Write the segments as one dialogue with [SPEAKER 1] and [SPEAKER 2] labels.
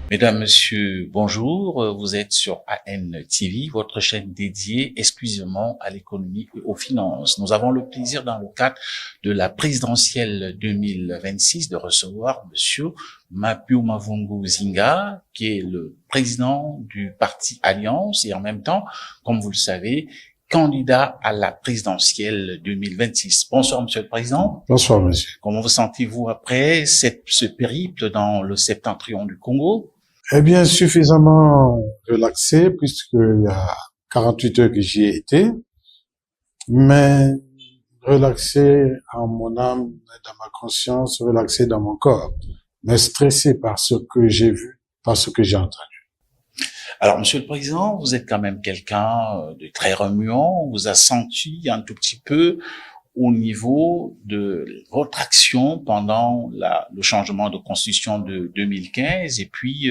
[SPEAKER 1] Mesdames, Messieurs, bonjour. Vous êtes sur AN TV, votre chaîne dédiée exclusivement à l'économie et aux finances. Nous avons le plaisir, dans le cadre de la présidentielle 2026, de recevoir Monsieur Mapiou Mavungu Zinga, qui est le président du parti Alliance et en même temps, comme vous le savez, candidat à la présidentielle 2026. Bonsoir, Monsieur le Président.
[SPEAKER 2] Bonsoir, monsieur.
[SPEAKER 1] Comment vous sentez-vous après ce périple dans le septentrion du Congo?
[SPEAKER 2] Eh bien, suffisamment relaxé, puisqu'il y a 48 heures que j'y ai été, mais relaxé en mon âme, dans ma conscience, relaxé dans mon corps, mais stressé par ce que j'ai vu, par ce que j'ai entendu.
[SPEAKER 1] Alors, Monsieur le Président, vous êtes quand même quelqu'un de très remuant. On vous a senti un tout petit peu au niveau de votre action pendant le changement de constitution de 2015 et puis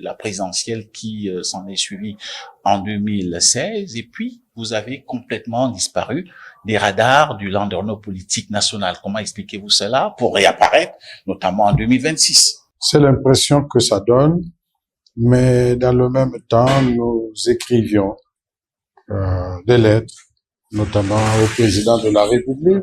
[SPEAKER 1] la présidentielle qui s'en est suivie en 2016. Et puis, vous avez complètement disparu des radars du landerneau politique national. Comment expliquez-vous cela pour réapparaître, notamment en 2026?
[SPEAKER 2] C'est l'impression que ça donne, mais dans le même temps, nous écrivions des lettres, notamment au président de la République.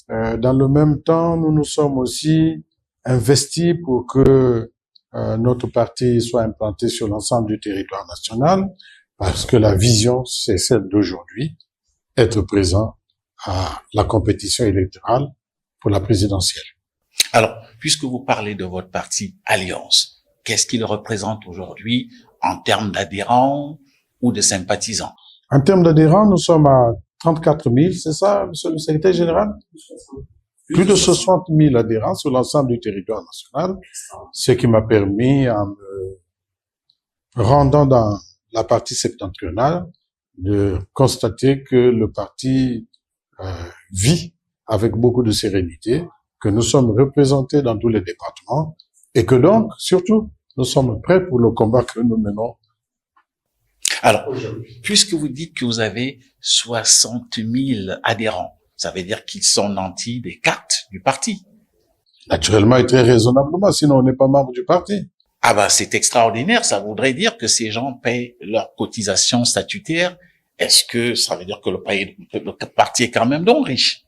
[SPEAKER 2] Dans le même temps, nous nous sommes aussi investis pour que notre parti soit implanté sur l'ensemble du territoire national, parce que la vision, c'est celle d'aujourd'hui, être présent à la compétition électorale pour la présidentielle.
[SPEAKER 1] Alors, puisque vous parlez de votre parti Alliance, qu'est-ce qu'il représente aujourd'hui en termes d'adhérents ou de sympathisants?
[SPEAKER 2] En termes d'adhérents, nous sommes à 34 000, c'est ça, monsieur le secrétaire général? Plus de 60 000 adhérents sur l'ensemble du territoire national, ce qui m'a permis, en me rendant dans la partie septentrionale, de constater que le parti vit avec beaucoup de sérénité, que nous sommes représentés dans tous les départements et que donc, surtout, nous sommes prêts pour le combat que nous menons.
[SPEAKER 1] Alors, puisque vous dites que vous avez 60 000 adhérents, ça veut dire qu'ils sont nantis des cartes du parti.
[SPEAKER 2] Naturellement et très raisonnablement, sinon on n'est pas membre du parti.
[SPEAKER 1] Ah ben, c'est extraordinaire. Ça voudrait dire que ces gens payent leurs cotisations statutaires. Est-ce que ça veut dire que le parti est quand même donc riche?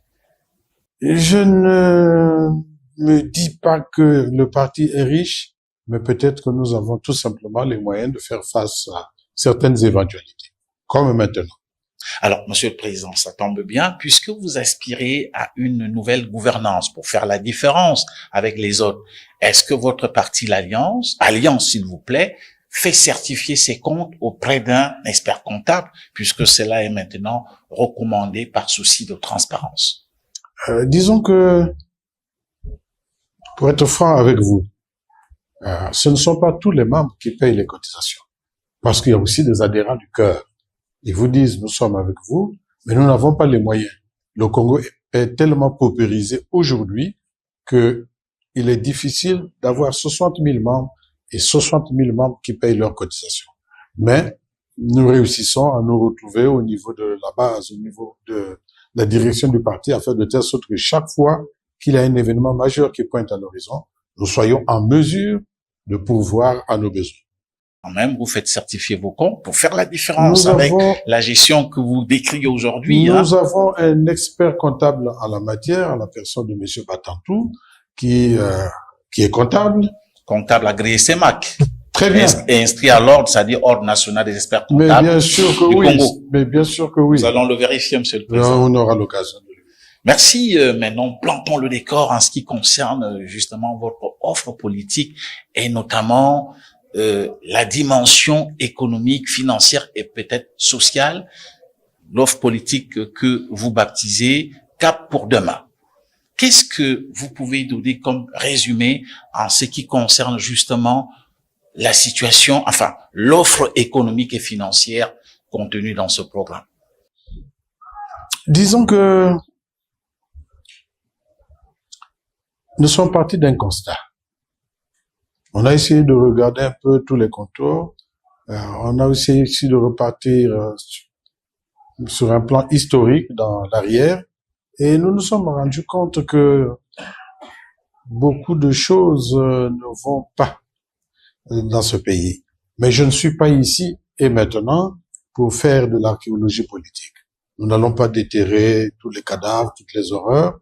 [SPEAKER 2] Je ne me dis pas que le parti est riche, mais peut-être que nous avons tout simplement les moyens de faire face à certaines éventualités, comme maintenant.
[SPEAKER 1] Alors, Monsieur le Président, ça tombe bien, puisque vous aspirez à une nouvelle gouvernance pour faire la différence avec les autres. Est-ce que votre parti, l'Alliance, s'il vous plaît, fait certifier ses comptes auprès d'un expert comptable, puisque cela est maintenant recommandé par souci de transparence?
[SPEAKER 2] Disons que, pour être franc avec vous, ce ne sont pas tous les membres qui payent les cotisations, parce qu'il y a aussi des adhérents du cœur. Ils vous disent, nous sommes avec vous, mais nous n'avons pas les moyens. Le Congo est tellement paupérisé aujourd'hui que il est difficile d'avoir 60 000 membres et 60 000 membres qui payent leurs cotisations. Mais nous réussissons à nous retrouver au niveau de la base, au niveau de la direction du parti, afin de telle sorte que chaque fois qu'il y a un événement majeur qui pointe à l'horizon, nous soyons en mesure de pourvoir à nos besoins.
[SPEAKER 1] Quand même, vous faites certifier vos comptes pour faire la différence avec la gestion que vous décrivez aujourd'hui.
[SPEAKER 2] Nous avons un expert comptable en la matière, en la personne de monsieur Batantou, qui est comptable.
[SPEAKER 1] Comptable agréé CEMAC.
[SPEAKER 2] Très bien.
[SPEAKER 1] Et inscrit à l'ordre, c'est-à-dire Ordre national des experts comptables.
[SPEAKER 2] Mais bien sûr que
[SPEAKER 1] du
[SPEAKER 2] oui.
[SPEAKER 1] Congo.
[SPEAKER 2] Mais bien sûr que oui.
[SPEAKER 1] Nous allons le vérifier, Monsieur le Président.
[SPEAKER 2] On aura l'occasion de le vérifier.
[SPEAKER 1] Merci. Maintenant, plantons le décor en ce qui concerne justement votre offre politique et notamment la dimension économique, financière et peut-être sociale, l'offre politique que vous baptisez Cap pour demain. Qu'est-ce que vous pouvez donner comme résumé en ce qui concerne justement la situation, enfin, l'offre économique et financière contenue dans ce programme?
[SPEAKER 2] Disons que nous sommes partis d'un constat. On a essayé de regarder un peu tous les contours. On a aussi essayé de repartir sur un plan historique dans l'arrière. Et nous nous sommes rendus compte que beaucoup de choses ne vont pas. dans ce pays. Mais je ne suis pas ici et maintenant pour faire de l'archéologie politique. Nous n'allons pas déterrer tous les cadavres, toutes les horreurs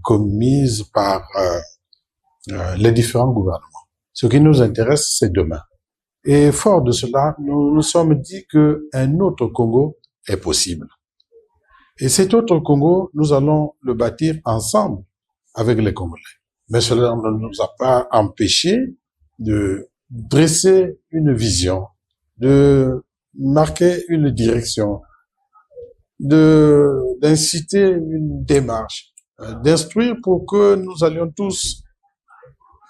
[SPEAKER 2] commises par les différents gouvernements. Ce qui nous intéresse, c'est demain. Et fort de cela, nous nous sommes dit qu'un autre Congo est possible. Et cet autre Congo, nous allons le bâtir ensemble avec les Congolais. Mais cela ne nous a pas empêché de dresser une vision, de marquer une direction, d'inciter une démarche, d'instruire pour que nous allions tous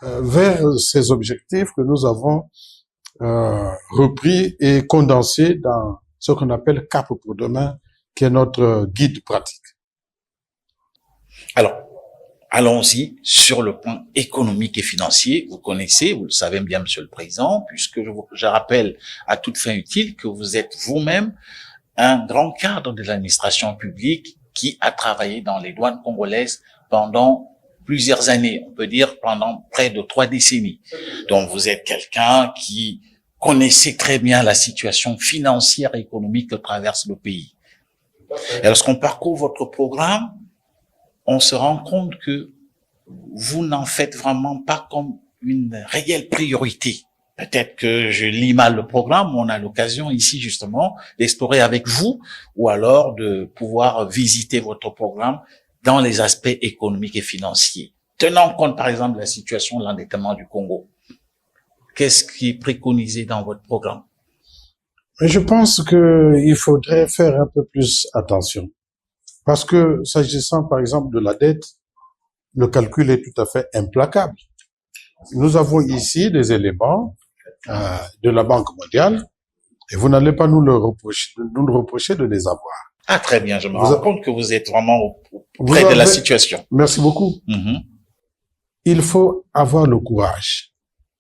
[SPEAKER 2] vers ces objectifs que nous avons repris et condensés dans ce qu'on appelle Cap pour demain, qui est notre guide pratique.
[SPEAKER 1] Alors, allons-y sur le plan économique et financier. Vous connaissez, vous le savez bien, Monsieur le Président, puisque je rappelle à toute fin utile que vous êtes vous-même un grand cadre de l'administration publique qui a travaillé dans les douanes congolaises pendant plusieurs années, on peut dire pendant près de 3 décennies. Donc vous êtes quelqu'un qui connaissait très bien la situation financière et économique que traverse le pays. Et lorsqu'on parcourt votre programme, on se rend compte que vous n'en faites vraiment pas comme une réelle priorité. Peut-être que je lis mal le programme, on a l'occasion ici justement d'explorer avec vous ou alors de pouvoir visiter votre programme dans les aspects économiques et financiers. Tenant compte par exemple de la situation de l'endettement du Congo, qu'est-ce qui est préconisé dans votre programme?
[SPEAKER 2] Je pense qu'il faudrait faire un peu plus attention. Parce que s'agissant par exemple de la dette, le calcul est tout à fait implacable. Nous avons ici des éléments de la Banque mondiale et vous n'allez pas nous le reprocher de les avoir.
[SPEAKER 1] Ah, très bien, je me rends compte que vous êtes vraiment près de la situation.
[SPEAKER 2] Merci beaucoup. Il faut avoir le courage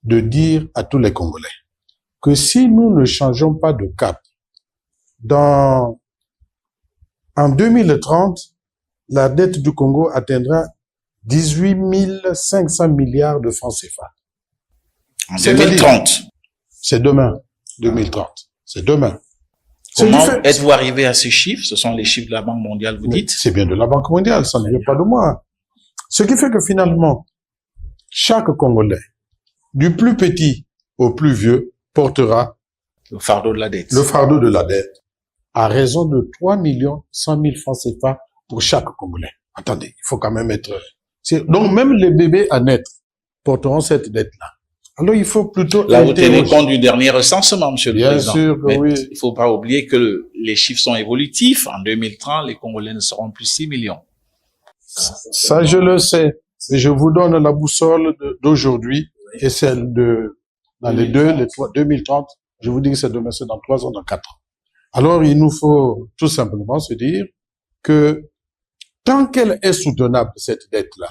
[SPEAKER 2] de dire à tous les Congolais que si nous ne changeons pas de cap, en 2030, la dette du Congo atteindra 18 500 milliards de francs CFA.
[SPEAKER 1] En 2030.
[SPEAKER 2] C'est demain, 2030. C'est demain.
[SPEAKER 1] Comment êtes-vous arrivé à ces chiffres? Ce sont les chiffres de la Banque mondiale, vous dites?
[SPEAKER 2] C'est bien de la Banque mondiale, ça ne vient pas de moi. Ce qui fait que finalement, chaque Congolais, du plus petit au plus vieux, portera
[SPEAKER 1] le fardeau de la dette.
[SPEAKER 2] Le fardeau de la dette, à raison de 3 100 000 francs CFA pour chaque Congolais. Attendez, il faut quand même être... Donc même les bébés à naître porteront cette dette-là. Alors il faut plutôt...
[SPEAKER 1] Là, vous tenez compte du dernier recensement, Monsieur le Président.
[SPEAKER 2] Bien sûr que oui.
[SPEAKER 1] Il ne faut pas oublier que les chiffres sont évolutifs. En 2030, les Congolais ne seront plus 6 millions.
[SPEAKER 2] Ça, je le sais. Et je vous donne la boussole d'aujourd'hui et celle dans les 2030. Je vous dis que c'est demain, c'est dans 3 ans, dans 4 ans. Alors, il nous faut tout simplement se dire que tant qu'elle est soutenable, cette dette-là,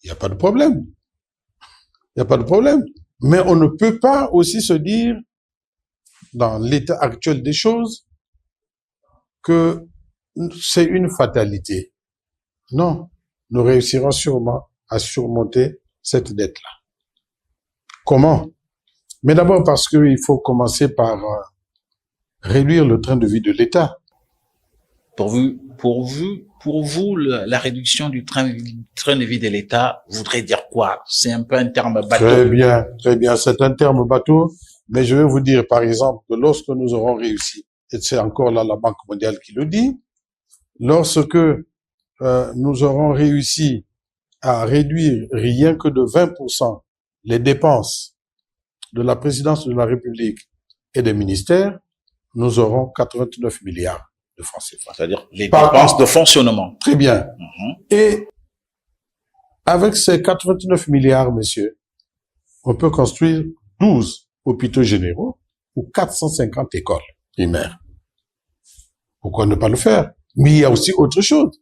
[SPEAKER 2] il n'y a pas de problème. Il n'y a pas de problème. Mais on ne peut pas aussi se dire, dans l'état actuel des choses, que c'est une fatalité. Non, nous réussirons sûrement à surmonter cette dette-là. Comment? Mais d'abord parce qu'il faut commencer par réduire le train de vie de l'État.
[SPEAKER 1] Pour vous, la réduction du train de vie de l'État voudrait dire quoi? C'est un peu un terme bateau.
[SPEAKER 2] Très bien, c'est un terme bateau, mais je vais vous dire par exemple que lorsque nous aurons réussi, et c'est encore là la Banque mondiale qui le dit, lorsque nous aurons réussi à réduire rien que de 20% les dépenses de la présidence de la République et des ministères, nous aurons 89 milliards de francs CFA.
[SPEAKER 1] C'est-à-dire les dépenses de fonctionnement.
[SPEAKER 2] Très bien. Et avec ces 89 milliards, messieurs, on peut construire 12 hôpitaux généraux ou 450 écoles primaires. Pourquoi ne pas le faire? Mais il y a aussi autre chose.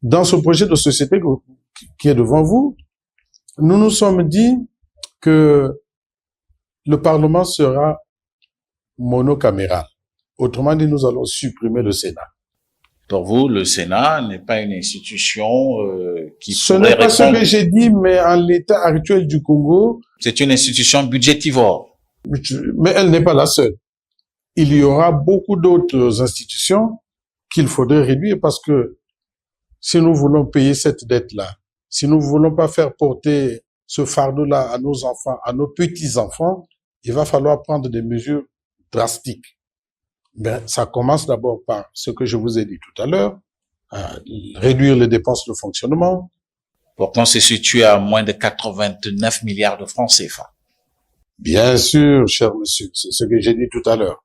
[SPEAKER 2] Dans ce projet de société qui est devant vous, nous nous sommes dit que le Parlement sera monocaméral. Autrement dit, nous allons supprimer le Sénat.
[SPEAKER 1] Pour vous, le Sénat n'est pas une institution qui
[SPEAKER 2] Ce
[SPEAKER 1] pourrait
[SPEAKER 2] n'est pas ce
[SPEAKER 1] répondre.
[SPEAKER 2] que j'ai dit, mais en l'état actuel du Congo,
[SPEAKER 1] C'est une institution budgétivore.
[SPEAKER 2] mais elle n'est pas la seule. Il y aura beaucoup d'autres institutions qu'il faudrait réduire parce que si nous voulons payer cette dette-là, si nous voulons pas faire porter ce fardeau-là à nos enfants, à nos petits-enfants, il va falloir prendre des mesures drastiques. Ben, ça commence d'abord par ce que je vous ai dit tout à l'heure, réduire les dépenses de fonctionnement.
[SPEAKER 1] Pourtant, c'est situé à moins de 89 milliards de francs CFA.
[SPEAKER 2] Bien sûr, cher monsieur, c'est ce que j'ai dit tout à l'heure.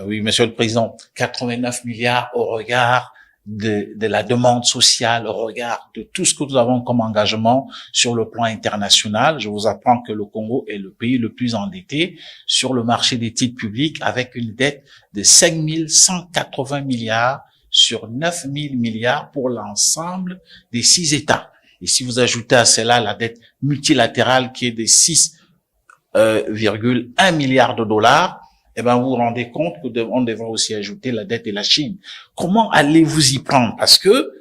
[SPEAKER 1] Oui, Monsieur le Président, 89 milliards au regard de la demande sociale, au regard de tout ce que nous avons comme engagement sur le plan international. Je vous apprends que le Congo est le pays le plus endetté sur le marché des titres publics avec une dette de 5 180 milliards sur 9 000 milliards pour l'ensemble des 6 États. Et si vous ajoutez à cela la dette multilatérale qui est de 6,1 milliards de dollars, eh ben, vous vous rendez compte que on devrait aussi ajouter la dette de la Chine. Comment allez-vous y prendre? Parce que,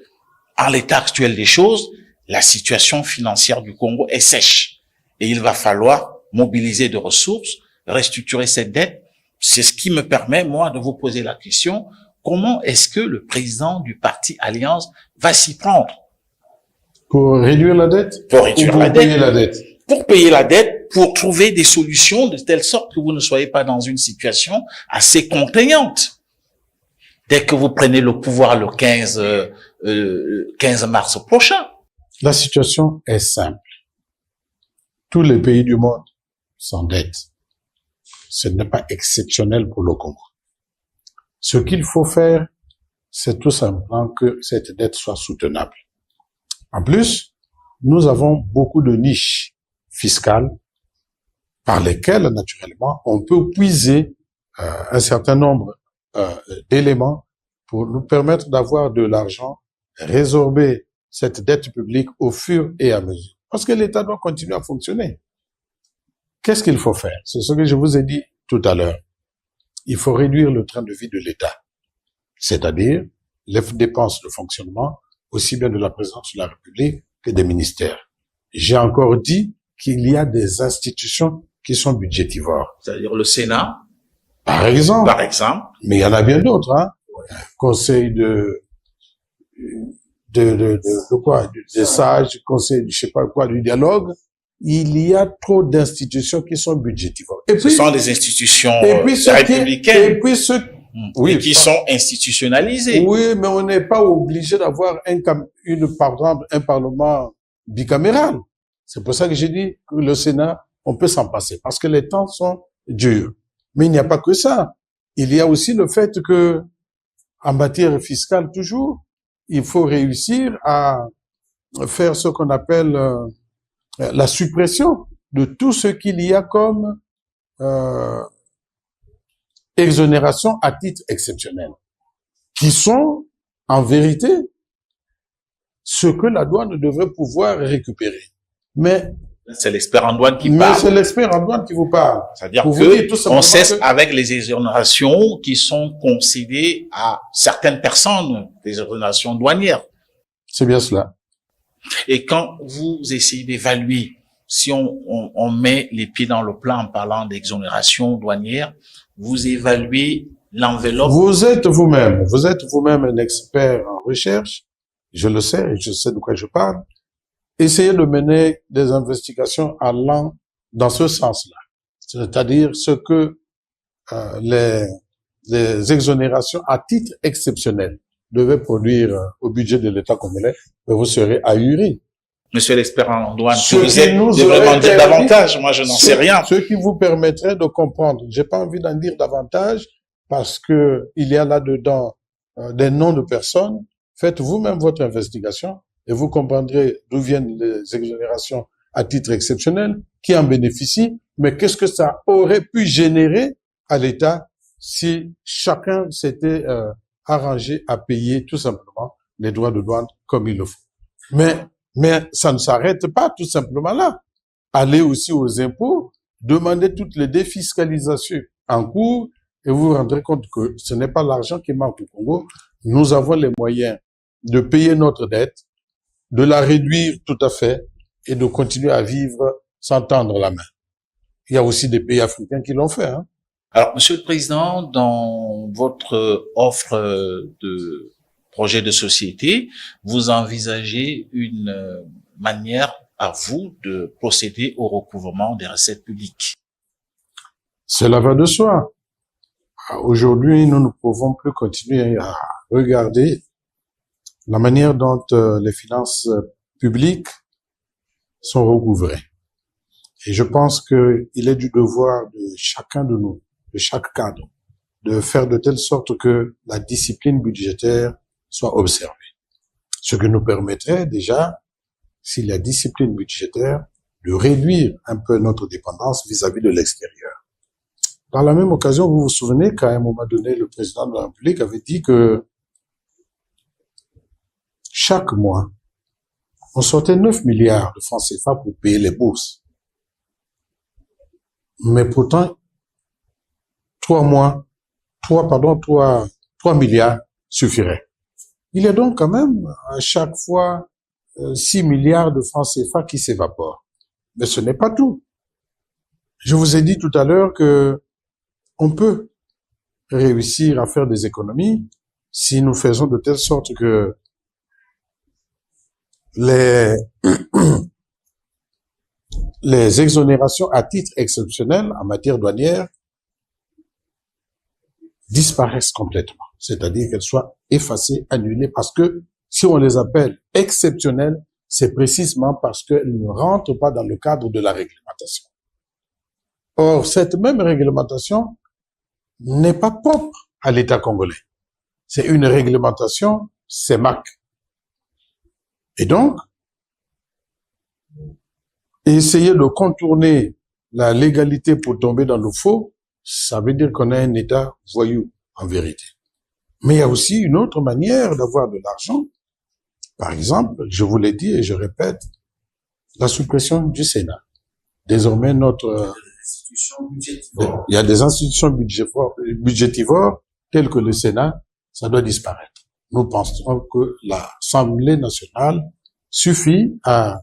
[SPEAKER 1] en l'état actuel des choses, la situation financière du Congo est sèche. Et il va falloir mobiliser de ressources, restructurer cette dette. C'est ce qui me permet, moi, de vous poser la question. Comment est-ce que le président du parti Alliance va s'y prendre?
[SPEAKER 2] Pour réduire la dette?
[SPEAKER 1] Pour réduire la
[SPEAKER 2] payer
[SPEAKER 1] dette.
[SPEAKER 2] la dette?
[SPEAKER 1] Pour payer la dette, pour trouver des solutions de telle sorte que vous ne soyez pas dans une situation assez contraignante. Dès que vous prenez le pouvoir le 15 mars prochain.
[SPEAKER 2] La situation est simple. Tous les pays du monde s'endettent. Ce n'est pas exceptionnel pour le Congo. Ce qu'il faut faire, c'est tout simplement que cette dette soit soutenable. En plus, nous avons beaucoup de niches fiscales par lesquelles, naturellement, on peut puiser un certain nombre d'éléments pour nous permettre d'avoir de l'argent, résorber cette dette publique au fur et à mesure. Parce que l'État doit continuer à fonctionner. Qu'est-ce qu'il faut faire? C'est ce que je vous ai dit tout à l'heure. Il faut réduire le train de vie de l'État, c'est-à-dire les dépenses de fonctionnement, aussi bien de la présidence de la République que des ministères. J'ai encore dit qu'il y a des institutions qui sont budgétivores.
[SPEAKER 1] C'est-à-dire le Sénat,
[SPEAKER 2] par exemple. Mais il y en a bien d'autres, hein. Conseil de quoi? Des sages, conseil du je sais pas quoi, du dialogue. Il y a trop d'institutions qui sont budgétivores.
[SPEAKER 1] Et puis, ce sont des institutions républicaines.
[SPEAKER 2] Et puis
[SPEAKER 1] oui, qui sont institutionnalisées.
[SPEAKER 2] Oui, mais on n'est pas obligé d'avoir un parlement bicaméral. C'est pour ça que j'ai dit que le Sénat, on peut s'en passer, parce que les temps sont durs. Mais il n'y a pas que ça. Il y a aussi le fait que, en matière fiscale toujours, il faut réussir à faire ce qu'on appelle la suppression de tout ce qu'il y a comme exonération à titre exceptionnel, qui sont en vérité ce que la douane devrait pouvoir récupérer. Mais
[SPEAKER 1] c'est l'expert en douane qui parle.
[SPEAKER 2] Mais c'est l'expert en douane qui vous parle.
[SPEAKER 1] C'est-à-dire que on cesse avec les exonérations qui sont concédées à certaines personnes, des exonérations douanières.
[SPEAKER 2] C'est bien cela.
[SPEAKER 1] Et quand vous essayez d'évaluer, si on met les pieds dans le plat en parlant d'exonération douanière, vous évaluez l'enveloppe.
[SPEAKER 2] Vous êtes vous-même un expert en recherche. Je le sais, je sais de quoi je parle. Essayez de mener des investigations allant dans ce sens-là. C'est-à-dire ce que les exonérations à titre exceptionnel devaient produire au budget de l'État congolais, vous serez ahuri.
[SPEAKER 1] Monsieur l'expert en douane, que vous êtes devrait m'en dire davantage. Moi, je n'en sais rien.
[SPEAKER 2] Ce qui vous permettrait de comprendre. J'ai pas envie d'en dire davantage parce que il y a là-dedans des noms de personnes. Faites vous-même votre investigation et vous comprendrez d'où viennent les exonérations à titre exceptionnel, qui en bénéficient, mais qu'est-ce que ça aurait pu générer à l'État si chacun s'était arrangé à payer tout simplement les droits de douane comme il le faut. Mais ça ne s'arrête pas tout simplement là. Allez aussi aux impôts, demandez toutes les défiscalisations en cours et vous vous rendrez compte que ce n'est pas l'argent qui manque au Congo, nous avons les moyens de payer notre dette, de la réduire tout à fait et de continuer à vivre sans tendre la main. Il y a aussi des pays africains qui l'ont fait. Hein.
[SPEAKER 1] Alors, Monsieur le Président, dans votre offre de projet de société, vous envisagez une manière à vous de procéder au recouvrement des recettes publiques.
[SPEAKER 2] Cela va de soi. Aujourd'hui, nous ne pouvons plus continuer à regarder la manière dont les finances publiques sont recouvrées. Et je pense qu'il est du devoir de chacun de nous, de chaque cadre, de faire de telle sorte que la discipline budgétaire soit observée. Ce qui nous permettrait déjà, si la discipline budgétaire, de réduire un peu notre dépendance vis-à-vis de l'extérieur. Dans la même occasion, vous vous souvenez qu'à un moment donné, le président de la République avait dit que chaque mois, on sortait 9 milliards de francs CFA pour payer les bourses. Mais pourtant, 3 milliards suffiraient. Il y a donc quand même à chaque fois 6 milliards de francs CFA qui s'évaporent. Mais ce n'est pas tout. Je vous ai dit tout à l'heure que on peut réussir à faire des économies si nous faisons de telle sorte que les exonérations à titre exceptionnel en matière douanière disparaissent complètement. C'est-à-dire qu'elles soient effacées, annulées, parce que si on les appelle exceptionnelles, c'est précisément parce qu'elles ne rentrent pas dans le cadre de la réglementation. Or, cette même réglementation n'est pas propre à l'État congolais. C'est une réglementation CEMAC. Et donc, essayer de contourner la légalité pour tomber dans le faux, ça veut dire qu'on a un État voyou, en vérité. Mais il y a aussi une autre manière d'avoir de l'argent. Par exemple, je vous l'ai dit et je répète, la suppression du Sénat. Désormais, il y a des institutions budgétivores telles que le Sénat, ça doit disparaître. Nous pensons que l'Assemblée nationale suffit à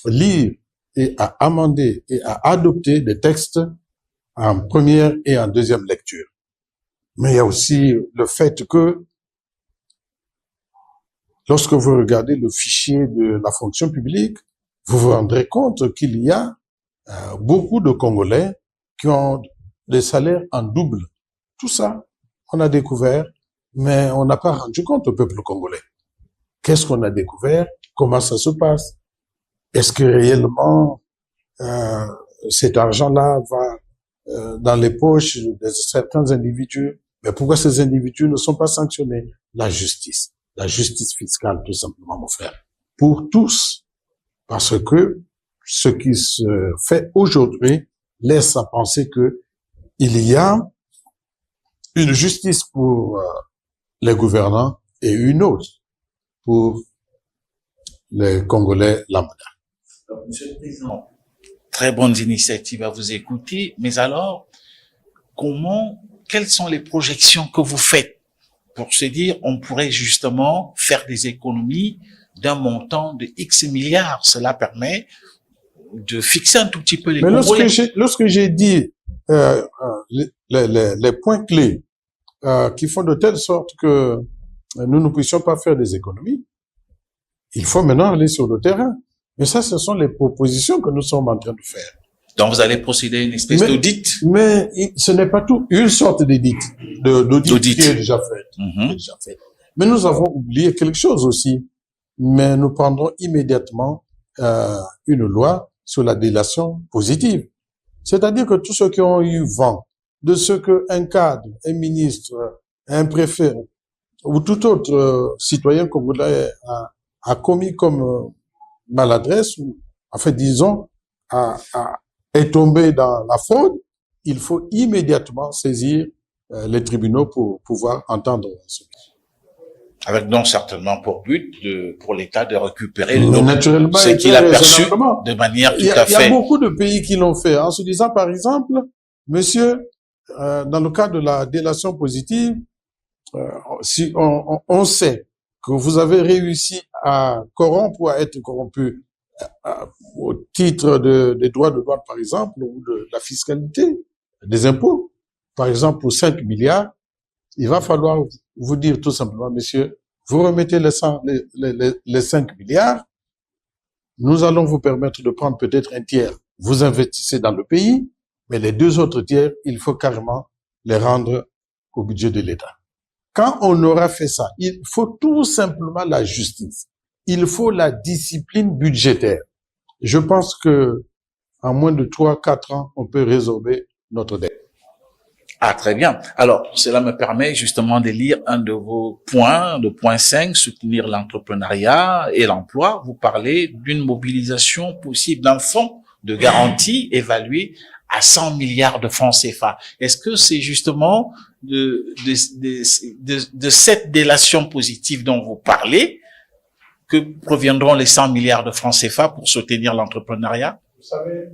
[SPEAKER 2] lire et à amender et à adopter des textes en première et en deuxième lecture. Mais il y a aussi le fait que lorsque vous regardez le fichier de la fonction publique, vous vous rendrez compte qu'il y a beaucoup de Congolais qui ont des salaires en double. Tout ça, on a découvert, mais on n'a pas rendu compte au peuple congolais. Qu'est-ce qu'on a découvert? Comment ça se passe? Est-ce que réellement cet argent-là va dans les poches de certains individus? Mais pourquoi ces individus ne sont pas sanctionnés? La justice fiscale, tout simplement, mon frère. Pour tous. Parce que ce qui se fait aujourd'hui laisse à penser que il y a une justice pour les gouvernants et une autre pour les Congolais lambda.
[SPEAKER 1] Monsieur le Président, très bonnes initiatives à vous écouter, mais alors, quelles sont les projections que vous faites pour se dire, on pourrait justement faire des économies d'un montant de X milliards? Cela permet de fixer un tout petit peu les Congolais.
[SPEAKER 2] Mais lorsque j'ai dit les points clés qui font de telle sorte que nous ne puissions pas faire des économies, il faut maintenant aller sur le terrain. Mais ça, ce sont les propositions que nous sommes en train de faire.
[SPEAKER 1] Donc, vous allez procéder à une espèce d'audit?
[SPEAKER 2] Mais ce n'est pas tout. Une sorte d'audit qui est déjà faite. Mais nous avons oublié quelque chose aussi. Mais nous prendrons immédiatement une loi sur la délation positive. C'est-à-dire que tous ceux qui ont eu vent de ce qu'un cadre, un ministre, un préfet ou tout autre citoyen congolais a commis comme maladresse, ou en fait, disons, est tombé dans la fraude, il faut immédiatement saisir les tribunaux pour pouvoir entendre ce cas.
[SPEAKER 1] Avec donc certainement pour but pour l'État de récupérer
[SPEAKER 2] ce
[SPEAKER 1] qu'il a perçu de manière tout à fait.
[SPEAKER 2] Il y a beaucoup de pays qui l'ont fait, en se disant, par exemple, monsieur, dans le cas de la délation positive, si on sait que vous avez réussi à corrompre ou à être corrompu au titre des droits de douane, par exemple, ou de la fiscalité, des impôts, par exemple, pour 5 milliards, il va falloir vous dire tout simplement, monsieur, vous remettez les 5 milliards, nous allons vous permettre de prendre peut-être un tiers. Vous investissez dans le pays, mais les 2 autres tiers, il faut carrément les rendre au budget de l'État. Quand on aura fait ça, il faut tout simplement la justice. Il faut la discipline budgétaire. Je pense que en moins de 3-4 ans, on peut résorber notre dette.
[SPEAKER 1] Ah, très bien. Alors, cela me permet justement de lire un de vos points, le point 5, soutenir l'entrepreneuriat et l'emploi. Vous parlez d'une mobilisation possible d'un fonds de garantie évalué à 100 milliards de francs CFA. Est-ce que c'est justement de cette délation positive dont vous parlez que proviendront les 100 milliards de francs CFA pour soutenir l'entrepreneuriat?
[SPEAKER 2] Vous savez,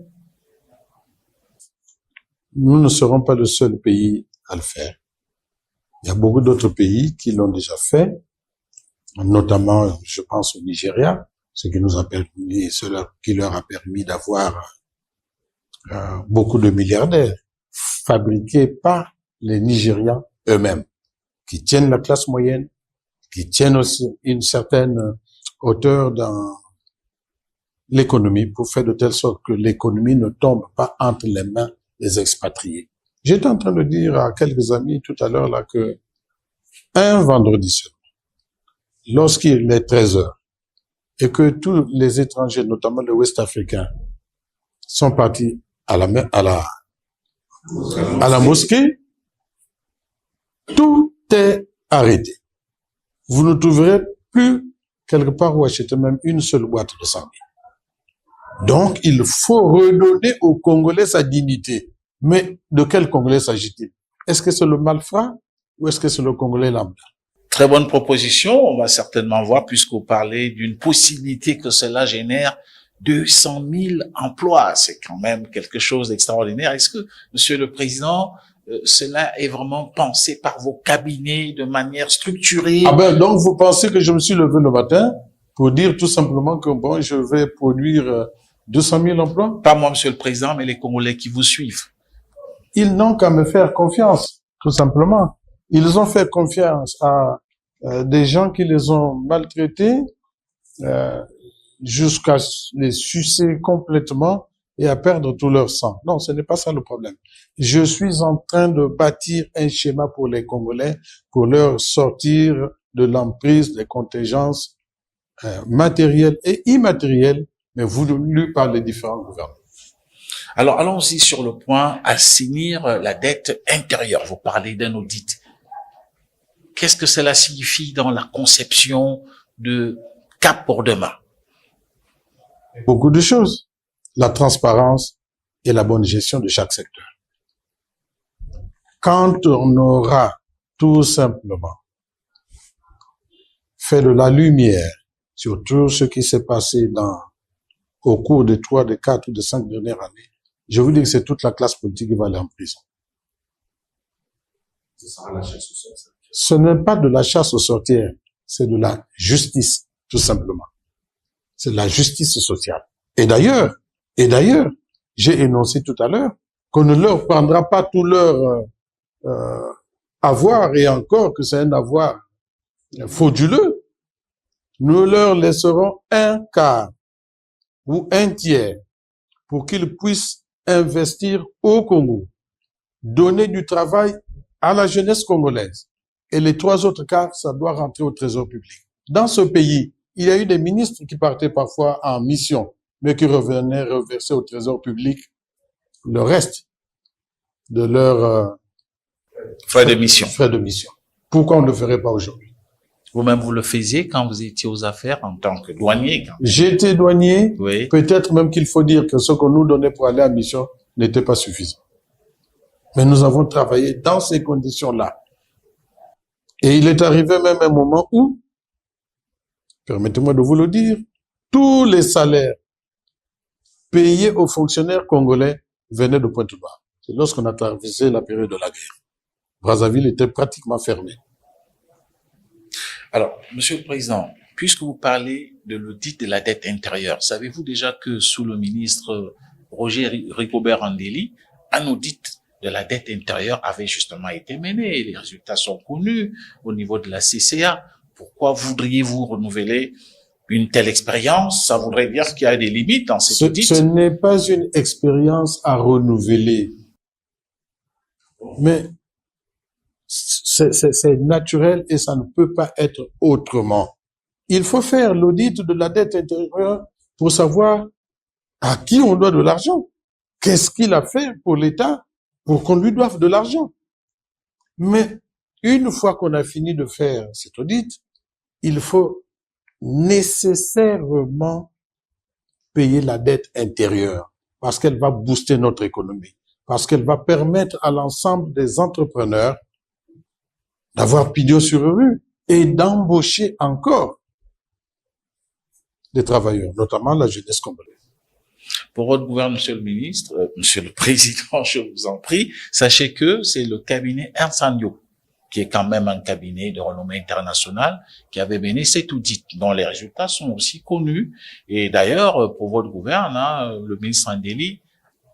[SPEAKER 2] nous ne serons pas le seul pays à le faire. Il y a beaucoup d'autres pays qui l'ont déjà fait, notamment, je pense, au Nigeria, ce qui nous a permis, cela qui leur a permis d'avoir beaucoup de milliardaires fabriqués par les Nigérians eux-mêmes, qui tiennent la classe moyenne, qui tiennent aussi une certaine hauteur dans l'économie pour faire de telle sorte que l'économie ne tombe pas entre les mains des expatriés. J'étais en train de dire à quelques amis tout à l'heure là que un vendredi seulement, lorsqu'il est 13 heures et que tous les étrangers, notamment les Ouest-Africains, sont partis à la mosquée, tout est arrêté. Vous ne trouverez plus quelque part où acheter même une seule boîte de 100 000. Donc, il faut redonner aux Congolais sa dignité. Mais de quel Congolais s'agit-il? Est-ce que c'est le malfrat ou est-ce que c'est le Congolais lambda?
[SPEAKER 1] Très bonne proposition. On va certainement voir, puisque vous parlez d'une possibilité que cela génère 200 000 emplois. C'est quand même quelque chose d'extraordinaire. Est-ce que, Monsieur le Président, cela est vraiment pensé par vos cabinets de manière structurée?
[SPEAKER 2] Ah ben, donc vous pensez que je me suis levé le matin pour dire tout simplement que bon, je vais produire 200 000 emplois?
[SPEAKER 1] Pas moi, Monsieur le Président, mais les Congolais qui vous suivent.
[SPEAKER 2] Ils n'ont qu'à me faire confiance, tout simplement. Ils ont fait confiance à des gens qui les ont maltraités jusqu'à les sucer complètement et à perdre tout leur sang. Non, ce n'est pas ça le problème. Je suis en train de bâtir un schéma pour les Congolais pour leur sortir de l'emprise des contingences matérielles et immatérielles, mais voulues par les différents gouvernements.
[SPEAKER 1] Alors, allons-y sur le point assainir la dette intérieure. Vous parlez d'un audit. Qu'est-ce que cela signifie dans la conception de Cap pour demain?
[SPEAKER 2] Beaucoup de choses. La transparence et la bonne gestion de chaque secteur. Quand on aura tout simplement fait de la lumière sur tout ce qui s'est passé au cours des 3, des 4 ou des 5 dernières années, je vous dis que c'est toute la classe politique qui va aller en prison. Ce n'est pas de la chasse aux sorcières, c'est de la justice, tout simplement. C'est de la justice sociale. Et d'ailleurs, j'ai énoncé tout à l'heure qu'on ne leur prendra pas tout leur avoir, et encore que c'est un avoir frauduleux. Nous leur laisserons un quart ou un tiers pour qu'ils puissent investir au Congo, donner du travail à la jeunesse congolaise. Et les 3 autres quarts, ça doit rentrer au trésor public. Dans ce pays, il y a eu des ministres qui partaient parfois en mission, mais qui revenaient reverser au trésor public le reste de leurs
[SPEAKER 1] frais de mission.
[SPEAKER 2] Pourquoi on ne le ferait pas aujourd'hui?
[SPEAKER 1] Vous-même, vous le faisiez quand vous étiez aux affaires en tant que douanier.
[SPEAKER 2] J'étais douanier.
[SPEAKER 1] Oui.
[SPEAKER 2] Peut-être même qu'il faut dire que ce qu'on nous donnait pour aller en mission n'était pas suffisant. Mais nous avons travaillé dans ces conditions-là. Et il est arrivé même un moment où, permettez-moi de vous le dire, tous les salaires payés aux fonctionnaires congolais venaient de Pointe-Noire. C'est lorsqu'on a traversé la période de la guerre. Brazzaville était pratiquement fermée.
[SPEAKER 1] Alors, Monsieur le Président, puisque vous parlez de l'audit de la dette intérieure, savez-vous déjà que sous le ministre Roger Rigobert Andeli, un audit de la dette intérieure avait justement été mené. Les résultats sont connus au niveau de la CCA. Pourquoi voudriez-vous renouveler une telle expérience? Ça voudrait dire qu'il y a des limites dans cet audit.
[SPEAKER 2] Ce n'est pas une expérience à renouveler, mais c'est naturel et ça ne peut pas être autrement. Il faut faire l'audit de la dette intérieure pour savoir à qui on doit de l'argent. Qu'est-ce qu'il a fait pour l'État pour qu'on lui doive de l'argent? Mais une fois qu'on a fini de faire cet audit, il faut nécessairement payer la dette intérieure parce qu'elle va booster notre économie, parce qu'elle va permettre à l'ensemble des entrepreneurs d'avoir pignon sur rue et d'embaucher encore des travailleurs, notamment la jeunesse congolaise.
[SPEAKER 1] Pour votre gouvernement, Monsieur le ministre, Monsieur le Président, je vous en prie, sachez que c'est le cabinet Ernst & Young, qui est quand même un cabinet de renommée internationale, qui avait mené cet audit, dont les résultats sont aussi connus. Et d'ailleurs, pour votre gouvernement, le ministre Andeli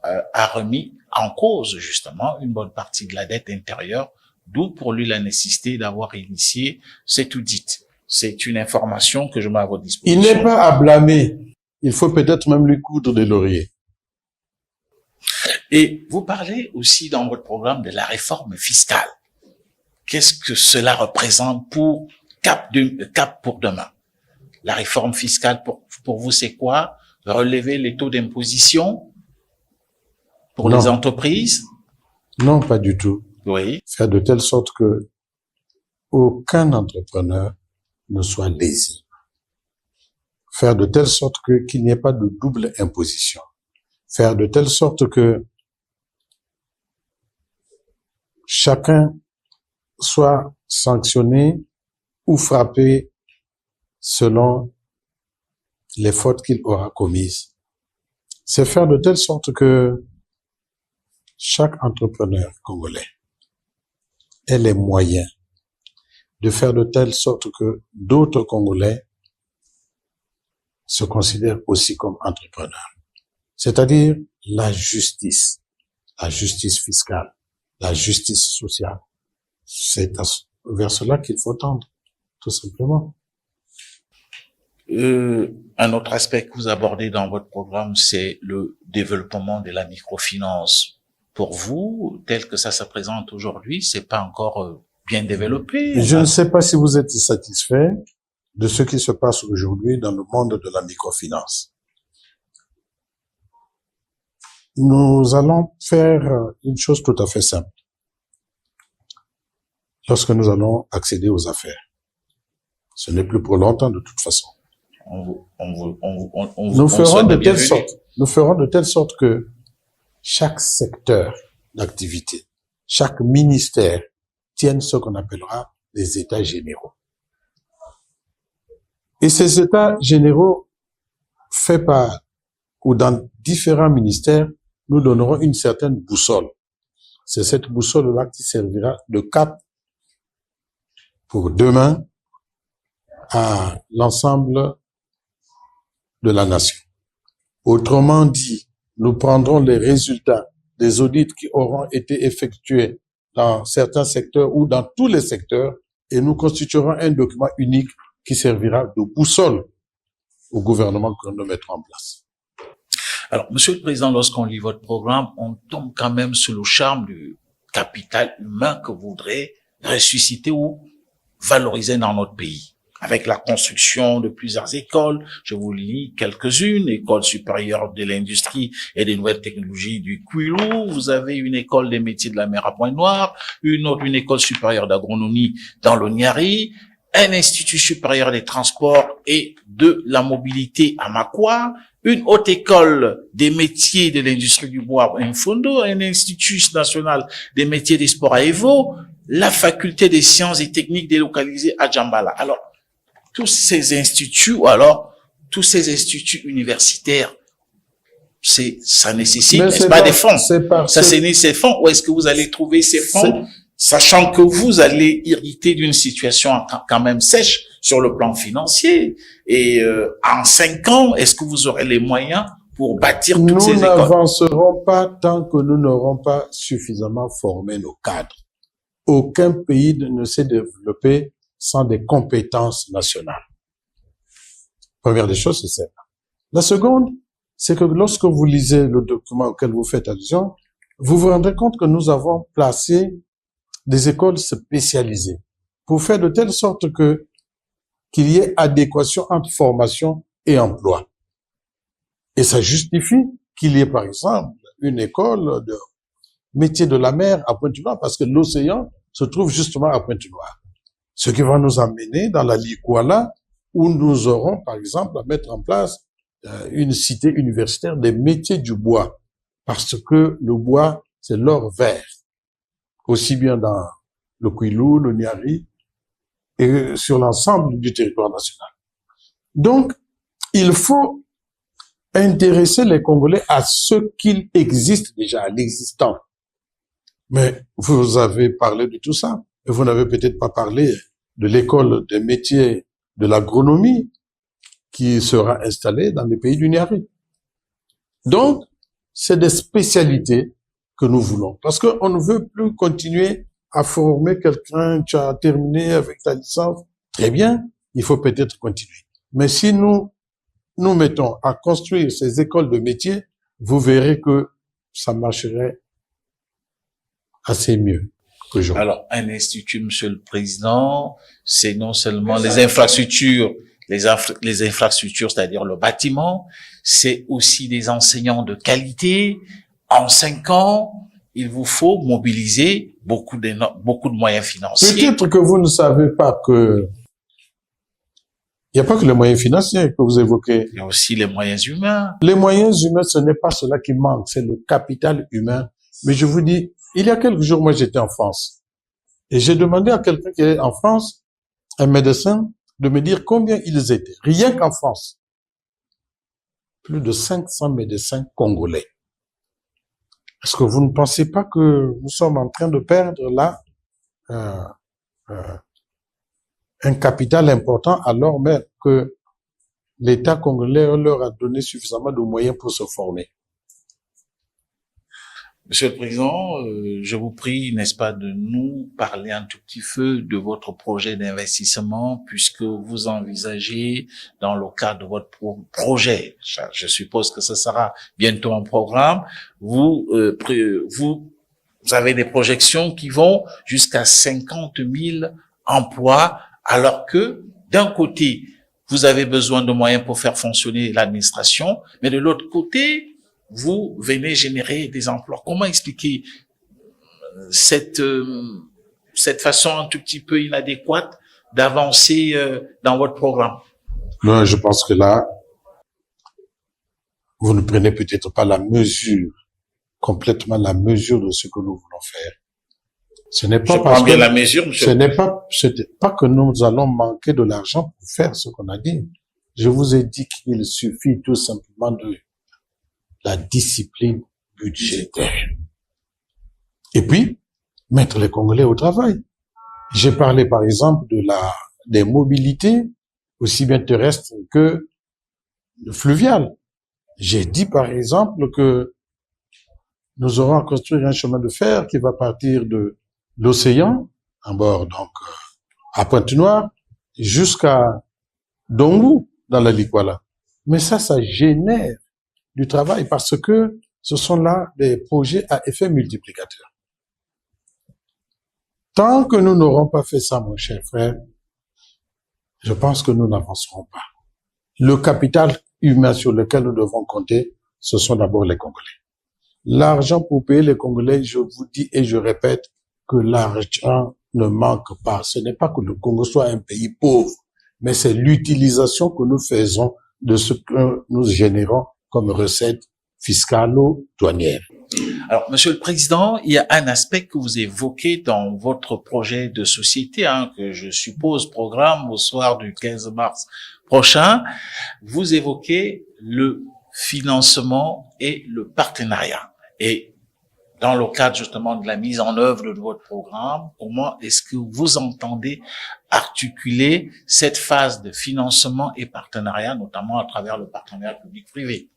[SPEAKER 1] a remis en cause justement une bonne partie de la dette intérieure, d'où pour lui la nécessité d'avoir initié cet audit. C'est une information que je mets à votre disposition.
[SPEAKER 2] Il n'est pas à blâmer. Il faut peut-être même lui coudre des lauriers.
[SPEAKER 1] Et vous parlez aussi dans votre programme de la réforme fiscale. Qu'est-ce que cela représente pour cap pour demain? La réforme fiscale, pour vous, c'est quoi? Relever les taux d'imposition pour les entreprises?
[SPEAKER 2] Non, pas du tout.
[SPEAKER 1] Oui.
[SPEAKER 2] Faire de telle sorte que aucun entrepreneur ne soit lésé. Faire de telle sorte qu'il n'y ait pas de double imposition. Faire de telle sorte que chacun soit sanctionné ou frappé selon les fautes qu'il aura commises. C'est faire de telle sorte que chaque entrepreneur congolais ait les moyens de faire de telle sorte que d'autres Congolais se considèrent aussi comme entrepreneurs. C'est-à-dire la justice fiscale, la justice sociale. C'est vers cela qu'il faut tendre, tout simplement.
[SPEAKER 1] Un autre aspect que vous abordez dans votre programme, c'est le développement de la microfinance. Pour vous, tel que ça se présente aujourd'hui, c'est pas encore bien développé.
[SPEAKER 2] Je ne sais pas si vous êtes satisfait de ce qui se passe aujourd'hui dans le monde de la microfinance. Nous allons faire une chose tout à fait simple. Lorsque nous allons accéder aux affaires, ce n'est plus pour longtemps de toute façon. Nous ferons de telle sorte que chaque secteur d'activité, chaque ministère tienne ce qu'on appellera des états généraux. Et ces états généraux faits par, ou dans différents ministères, nous donnerons une certaine boussole. C'est cette boussole-là qui servira de cap pour demain à l'ensemble de la nation. Autrement dit, nous prendrons les résultats des audits qui auront été effectués dans certains secteurs ou dans tous les secteurs et nous constituerons un document unique qui servira de boussole au gouvernement que nous mettrons en place.
[SPEAKER 1] Alors, Monsieur le Président, lorsqu'on lit votre programme, on tombe quand même sous le charme du capital humain que vous voudrez ressusciter ou valoriser dans notre pays. Avec la construction de plusieurs écoles, je vous lis quelques-unes, École supérieure de l'industrie et des nouvelles technologies du Kwilu, vous avez une école des métiers de la mer à Pointe-Noire, une école supérieure d'agronomie dans le Niari, un institut supérieur des transports et de la mobilité à Makwa, une haute école des métiers de l'industrie du bois à Mfondo, un institut national des métiers des sports à Evo, la faculté des sciences et techniques délocalisée à Djambala. Alors, tous ces instituts, ou alors tous ces instituts universitaires, ça nécessite, n'est-ce pas, des fonds? Ça nécessite ces fonds. Où est-ce que vous allez trouver ces fonds, sachant que vous allez hériter d'une situation quand même sèche sur le plan financier. Et en 5 ans, est-ce que vous aurez les moyens pour bâtir toutes ces écoles?
[SPEAKER 2] Nous n'avancerons pas tant que nous n'aurons pas suffisamment formé nos cadres. Aucun pays ne s'est développé sans des compétences nationales. Première des choses, c'est celle-là. La seconde, c'est que lorsque vous lisez le document auquel vous faites allusion, vous vous rendrez compte que nous avons placé des écoles spécialisées pour faire de telle sorte qu'il y ait adéquation entre formation et emploi. Et ça justifie qu'il y ait, par exemple, une école de métier de la mer à Pointe-Noire, parce que l'océan se trouve justement à Pointe-Noire. Ce qui va nous amener dans la Liguala, où nous aurons, par exemple, à mettre en place une cité universitaire des métiers du bois, parce que le bois, c'est l'or vert, aussi bien dans le Kwilu, le Niari, et sur l'ensemble du territoire national. Donc, il faut intéresser les Congolais à ce qu'il existe déjà, à l'existant. Mais vous avez parlé de tout ça, et vous n'avez peut-être pas parlé de l'école des métiers de l'agronomie qui sera installée dans les pays du Niari. Donc, c'est des spécialités que nous voulons. Parce qu'on ne veut plus continuer à former quelqu'un, tu as terminé avec ta licence, très bien, il faut peut-être continuer. Mais si nous mettons à construire ces écoles de métiers, vous verrez que ça marcherait assez mieux qu'aujourd'hui.
[SPEAKER 1] Alors, un institut, Monsieur le Président, c'est non seulement les infrastructures, c'est-à-dire le bâtiment, c'est aussi des enseignants de qualité. En 5 ans, il vous faut mobiliser beaucoup de moyens financiers.
[SPEAKER 2] Peut-être que vous ne savez pas que il n'y a pas que les moyens financiers que vous évoquez.
[SPEAKER 1] Il y a aussi les moyens humains.
[SPEAKER 2] Les moyens humains, ce n'est pas cela qui manque, c'est le capital humain. Mais je vous dis, il y a quelques jours, moi, j'étais en France. Et j'ai demandé à quelqu'un qui est en France, un médecin, de me dire combien ils étaient. Rien qu'en France. Plus de 500 médecins congolais. Est-ce que vous ne pensez pas que nous sommes en train de perdre là un capital important alors même que l'État congolais leur a donné suffisamment de moyens pour se former?
[SPEAKER 1] Monsieur le Président, je vous prie, n'est-ce pas, de nous parler un tout petit peu de votre projet d'investissement, puisque vous envisagez, dans le cadre de votre projet, je suppose que ce sera bientôt un programme, vous avez des projections qui vont jusqu'à 50 000 emplois, alors que, d'un côté, vous avez besoin de moyens pour faire fonctionner l'administration, mais de l'autre côté, vous venez générer des emplois. Comment expliquer cette façon un tout petit peu inadéquate d'avancer dans votre programme?
[SPEAKER 2] Non, je pense que là, vous ne prenez peut-être pas complètement la mesure de ce que nous voulons faire. Ce n'est pas
[SPEAKER 1] parce que la mesure, monsieur.
[SPEAKER 2] Ce n'est pas que nous allons manquer de l'argent pour faire ce qu'on a dit. Je vous ai dit qu'il suffit tout simplement de la discipline budgétaire. Et puis, mettre les Congolais au travail. J'ai parlé, par exemple, des mobilités, aussi bien terrestres que fluviales. J'ai dit, par exemple, que nous aurons à construire un chemin de fer qui va partir de l'océan, en bord, donc, à Pointe-Noire, jusqu'à Dongu, dans la Liguala. Mais ça génère du travail parce que ce sont là des projets à effet multiplicateur. Tant que nous n'aurons pas fait ça, mon cher frère, je pense que nous n'avancerons pas. Le capital humain sur lequel nous devons compter, ce sont d'abord les Congolais. L'argent pour payer les Congolais, je vous dis et je répète que l'argent ne manque pas. Ce n'est pas que le Congo soit un pays pauvre, mais c'est l'utilisation que nous faisons de ce que nous générons comme recettes fiscales ou douanières.
[SPEAKER 1] Alors, Monsieur le Président, il y a un aspect que vous évoquez dans votre projet de société, que je suppose programme au soir du 15 mars prochain. Vous évoquez le financement et le partenariat. Et dans le cadre justement de la mise en œuvre de votre programme, comment est-ce que vous entendez articuler cette phase de financement et partenariat, notamment à travers le partenariat public-privé?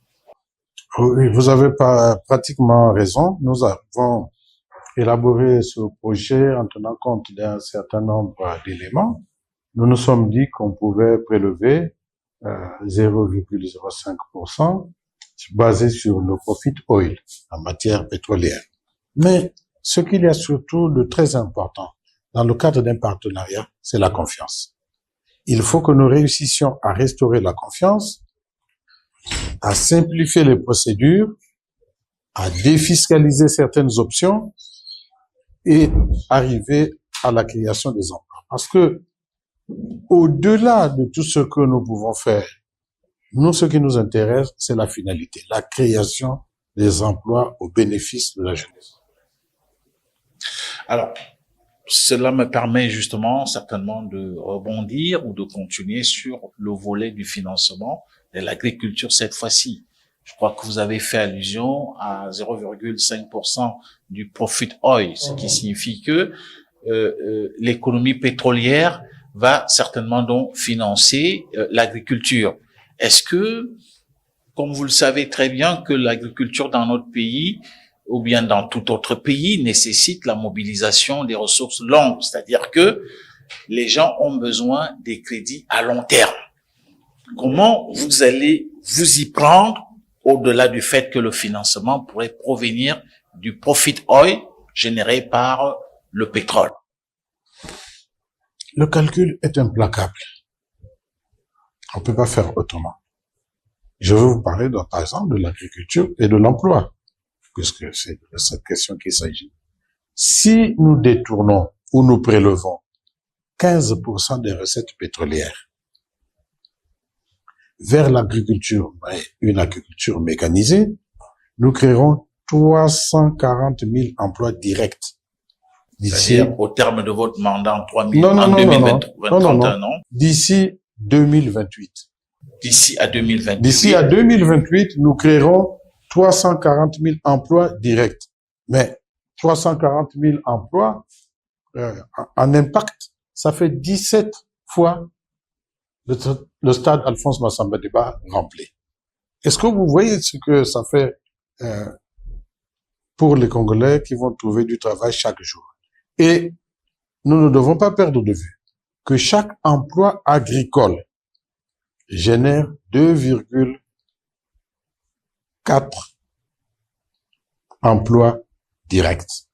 [SPEAKER 2] Oui, vous avez pas pratiquement raison. Nous avons élaboré ce projet en tenant compte d'un certain nombre d'éléments. Nous nous sommes dit qu'on pouvait prélever 0,05% basé sur le profit oil en matière pétrolière. Mais ce qu'il y a surtout de très important dans le cadre d'un partenariat, c'est la confiance. Il faut que nous réussissions à restaurer la confiance, à simplifier les procédures, à défiscaliser certaines options et arriver à la création des emplois. Parce que, au-delà de tout ce que nous pouvons faire, nous, ce qui nous intéresse, c'est la finalité, la création des emplois au bénéfice de la jeunesse.
[SPEAKER 1] Alors, cela me permet justement certainement de rebondir ou de continuer sur le volet du financement de l'agriculture cette fois-ci. Je crois que vous avez fait allusion à 0,5% du profit oil, ce qui signifie que l'économie pétrolière va certainement donc financer l'agriculture. Est-ce que, comme vous le savez très bien, que l'agriculture dans notre pays ou bien dans tout autre pays nécessite la mobilisation des ressources longues, c'est-à-dire que les gens ont besoin des crédits à long terme. Comment vous allez vous y prendre au-delà du fait que le financement pourrait provenir du profit oil généré par le pétrole?
[SPEAKER 2] Le calcul est implacable. On ne peut pas faire autrement. Je veux vous parler, par exemple, de l'agriculture et de l'emploi, puisque c'est de cette question qu'il s'agit. Si nous détournons ou nous prélevons 15% des recettes pétrolières vers l'agriculture, une agriculture mécanisée, nous créerons 340 000 emplois directs.
[SPEAKER 1] C'est-à-dire, au terme de votre mandat en 3000, en 2031, non?
[SPEAKER 2] D'ici 2028.
[SPEAKER 1] D'ici à 2028.
[SPEAKER 2] D'ici à 2028, nous créerons 340 000 emplois directs. Mais 340 000 emplois en impact, ça fait 17 fois le stade Alphonse Massamba Deba rempli. Est-ce que vous voyez ce que ça fait pour les Congolais qui vont trouver du travail chaque jour? Et nous ne devons pas perdre de vue que chaque emploi agricole génère 2,4 emplois directs.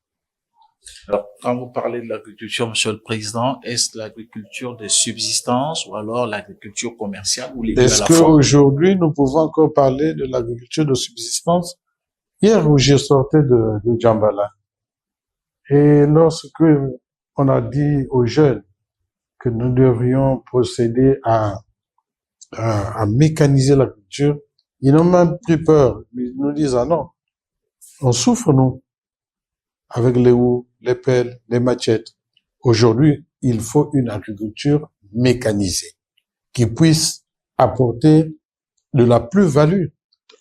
[SPEAKER 1] Alors, quand vous parlez de l'agriculture, Monsieur le Président, est-ce l'agriculture de subsistance ou alors l'agriculture commerciale ou les deux à la fois?
[SPEAKER 2] Est-ce qu'aujourd'hui, nous pouvons encore parler de l'agriculture de subsistance? Hier, où je sortais de Djambala, et lorsque on a dit aux jeunes que nous devrions procéder à mécaniser l'agriculture, ils n'ont même plus peur. Ils nous disent, ah non, on souffre, nous, avec les houes, les pelles, les machettes. Aujourd'hui, il faut une agriculture mécanisée qui puisse apporter de la plus-value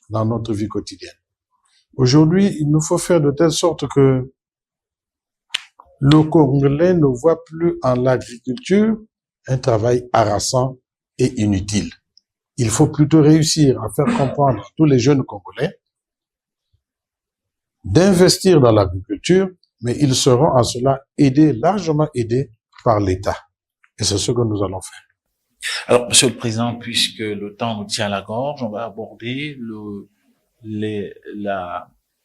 [SPEAKER 2] dans notre vie quotidienne. Aujourd'hui, il nous faut faire de telle sorte que le Congolais ne voit plus en l'agriculture un travail harassant et inutile. Il faut plutôt réussir à faire comprendre à tous les jeunes Congolais d'investir dans l'agriculture, mais ils seront en cela aidés, largement aidés par l'État. Et c'est ce que nous allons faire.
[SPEAKER 1] Alors, Monsieur le Président, puisque le temps nous tient à la gorge, on va aborder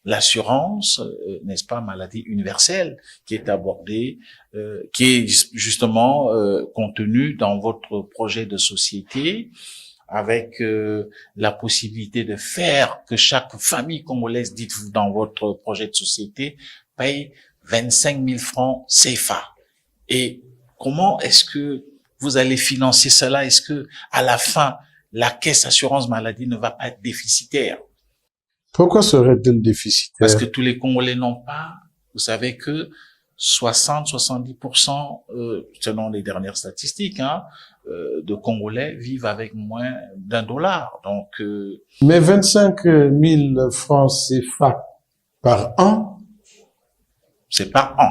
[SPEAKER 1] l'assurance, n'est-ce pas, maladie universelle, qui est abordée, qui est justement contenue dans votre projet de société, avec la possibilité de faire que chaque famille congolaise, dites-vous dans votre projet de société, paye 25 000 francs CFA. Et comment est-ce que vous allez financer cela? Est-ce que à la fin, la caisse assurance maladie ne va pas être déficitaire?
[SPEAKER 2] Pourquoi serait-elle déficitaire?
[SPEAKER 1] Parce que tous les Congolais n'ont pas, vous savez que 60-70%, selon les dernières statistiques, de Congolais vivent avec moins d'$1. Donc,
[SPEAKER 2] mais 25 000 francs CFA par an,
[SPEAKER 1] C'est par an.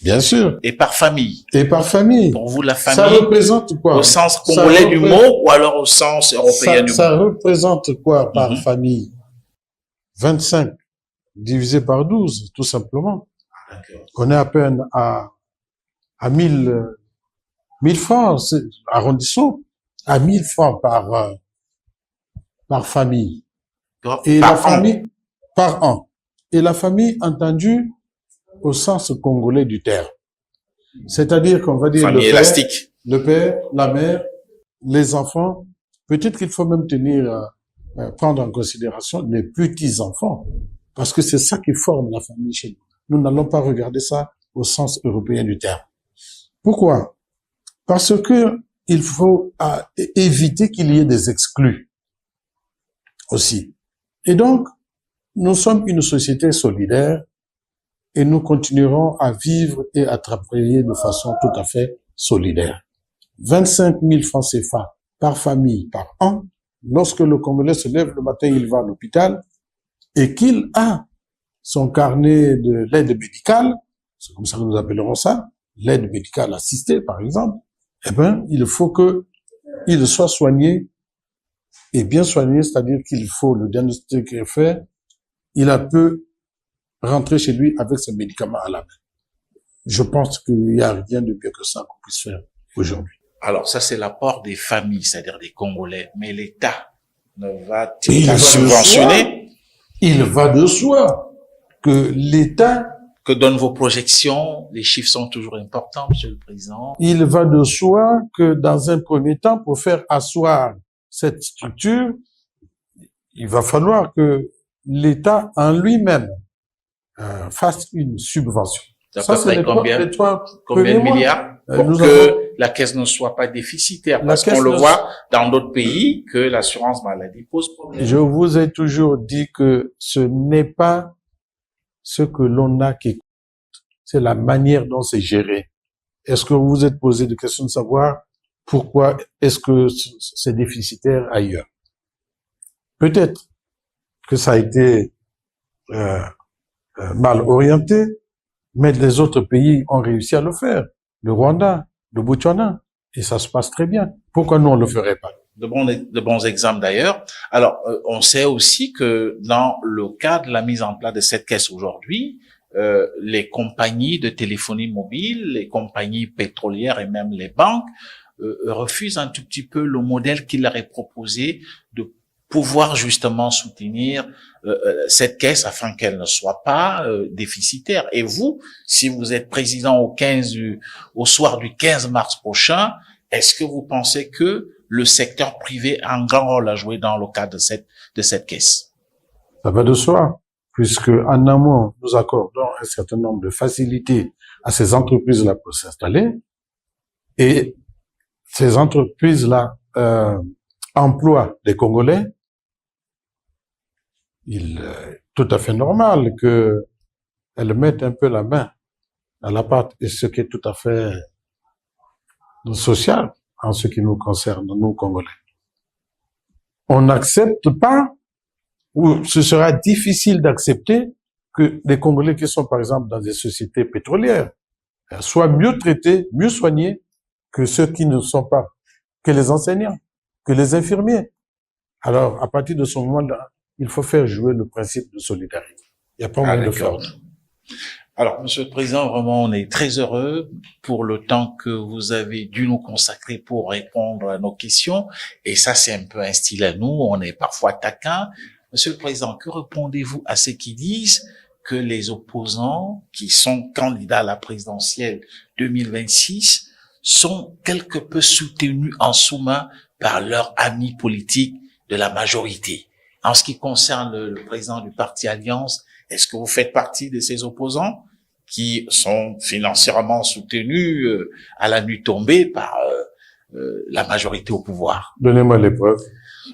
[SPEAKER 2] Bien sûr.
[SPEAKER 1] Et par famille.
[SPEAKER 2] Et par famille.
[SPEAKER 1] Pour vous, la famille.
[SPEAKER 2] Ça représente quoi?
[SPEAKER 1] Au sens congolais du mot ou alors au sens européen du mot?
[SPEAKER 2] Ça représente quoi par famille? 25 divisé par 12, tout simplement. On est à peine à 1000 francs, arrondissons, à 1000 francs par famille. Et la famille, par an. Et la famille entendue au sens congolais du terme. C'est-à-dire qu'on va dire le père, la mère, les enfants. Peut-être qu'il faut même prendre en considération les petits-enfants. Parce que c'est ça qui forme la famille chez nous. Nous n'allons pas regarder ça au sens européen du terme. Pourquoi? Parce que il faut éviter qu'il y ait des exclus aussi. Et donc, nous sommes une société solidaire et nous continuerons à vivre et à travailler de façon tout à fait solidaire. 25 000 francs CFA par famille par an. Lorsque le Congolais se lève le matin, il va à l'hôpital et qu'il a son carnet de l'aide médicale, c'est comme ça que nous appellerons ça, l'aide médicale assistée par exemple, eh ben, il faut que il soit soigné et bien soigné, c'est-à-dire qu'il faut le diagnostic est fait, il a pu rentrer chez lui avec ses médicaments à la main. Je pense qu'il n'y a rien de mieux que ça qu'on puisse faire aujourd'hui.
[SPEAKER 1] Alors ça, c'est l'apport des familles, c'est-à-dire des Congolais. Mais l'État ne va-t-il pas subventionner?
[SPEAKER 2] Il va de soi que l'État...
[SPEAKER 1] Que donnent vos projections? Les chiffres sont toujours importants, Monsieur le Président.
[SPEAKER 2] Il va de soi que dans un premier temps, pour faire asseoir cette structure, il va falloir que l'État en lui-même fasse une subvention.
[SPEAKER 1] Ça, c'est combien de milliards pour que la caisse ne soit pas déficitaire? Parce qu'on le voit dans d'autres pays que l'assurance maladie pose problème.
[SPEAKER 2] Je vous ai toujours dit que ce n'est pas ce que l'on a qui compte, c'est la manière dont c'est géré. Est-ce que vous vous êtes posé des questions de savoir pourquoi est-ce que c'est déficitaire ailleurs? Peut-être que ça a été mal orienté, mais les autres pays ont réussi à le faire. Le Rwanda, le Botswana, et ça se passe très bien. Pourquoi nous on le ferait pas?
[SPEAKER 1] De bons exemples d'ailleurs. Alors, on sait aussi que dans le cadre de la mise en place de cette caisse aujourd'hui, les compagnies de téléphonie mobile, les compagnies pétrolières et même les banques refusent un tout petit peu le modèle qui leur est proposé de pouvoir justement soutenir cette caisse afin qu'elle ne soit pas déficitaire. Et vous, si vous êtes président au soir du 15 mars prochain, est-ce que vous pensez que le secteur privé a un grand rôle à jouer dans le cadre de cette caisse?
[SPEAKER 2] Ça va de soi, puisque en amont, nous accordons un certain nombre de facilités à ces entreprises-là pour s'installer, et ces entreprises-là emploient des Congolais. Il est tout à fait normal qu'elles mettent un peu la main à la pâte, et ce qui est tout à fait social en ce qui nous concerne, nous Congolais. On n'accepte pas, ou ce sera difficile d'accepter que les Congolais qui sont par exemple dans des sociétés pétrolières soient mieux traités, mieux soignés que ceux qui ne sont pas, que les enseignants, que les infirmiers. Alors, à partir de ce moment-là, il faut faire jouer le principe de solidarité. Il n'y a pas moyen de faire.
[SPEAKER 1] Alors, Monsieur le Président, vraiment, on est très heureux pour le temps que vous avez dû nous consacrer pour répondre à nos questions. Et ça, c'est un peu un style à nous. On est parfois taquin. Monsieur le Président, que répondez-vous à ceux qui disent que les opposants qui sont candidats à la présidentielle 2026 sont quelque peu soutenus en sous-main par leurs amis politiques de la majorité? En ce qui concerne le président du parti Alliance, est-ce que vous faites partie de ces opposants qui sont financièrement soutenus à la nuit tombée par la majorité au pouvoir?
[SPEAKER 2] Donnez-moi les preuves.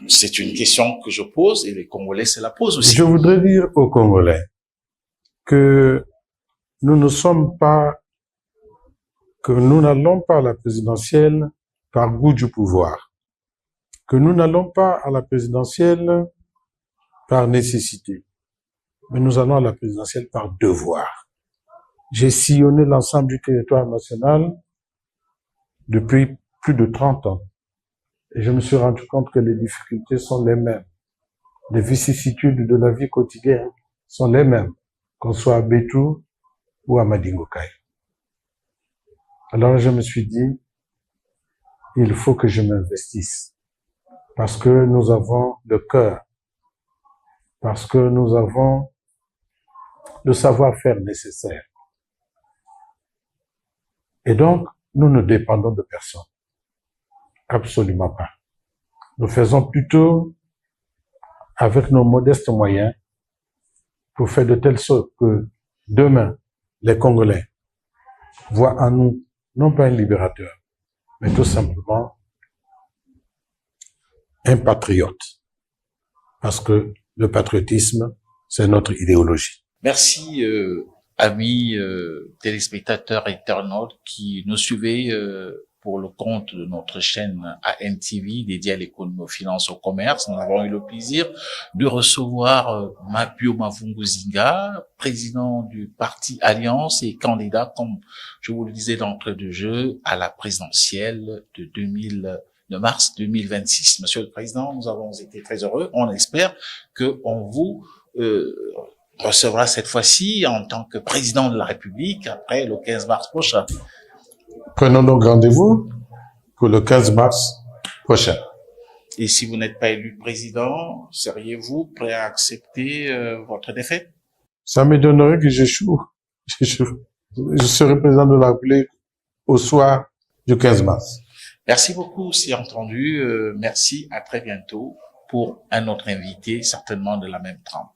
[SPEAKER 1] C'est une question que je pose et les Congolais se la posent aussi.
[SPEAKER 2] Je voudrais dire aux Congolais que nous n'allons pas à la présidentielle par goût du pouvoir, que nous n'allons pas à la présidentielle par nécessité, mais nous allons à la présidentielle par devoir. J'ai sillonné l'ensemble du territoire national depuis plus de 30 ans. Et je me suis rendu compte que les difficultés sont les mêmes. Les vicissitudes de la vie quotidienne sont les mêmes, qu'on soit à Bétou ou à Madingokai. Alors je me suis dit, il faut que je m'investisse. Parce que nous avons le cœur. Parce que nous avons le savoir-faire nécessaire. Et donc, nous ne dépendons de personne. Absolument pas. Nous faisons plutôt avec nos modestes moyens pour faire de telle sorte que demain, les Congolais voient en nous non pas un libérateur, mais tout simplement un patriote. Parce que le patriotisme, c'est notre idéologie.
[SPEAKER 1] Merci, amis téléspectateurs et internautes qui nous suivez pour le compte de notre chaîne ANTV dédiée à l'économie, aux finances, au commerce. Nous avons eu le plaisir de recevoir Mapio Mavungu-Zinga, président du parti Alliance et candidat, comme je vous le disais d'entrée de jeu, à la présidentielle de mars 2026. Monsieur le Président, nous avons été très heureux. On espère qu'on vous recevra cette fois-ci en tant que président de la République après le 15 mars prochain.
[SPEAKER 2] Prenons donc rendez-vous pour le 15 mars prochain.
[SPEAKER 1] Et si vous n'êtes pas élu président, seriez-vous prêt à accepter votre défaite?
[SPEAKER 2] Ça m'étonnerait que j'échoue. Je serai président de la République au soir du 15 mars.
[SPEAKER 1] Merci beaucoup, c'est entendu. Merci, à très bientôt pour un autre invité, certainement de la même trempe.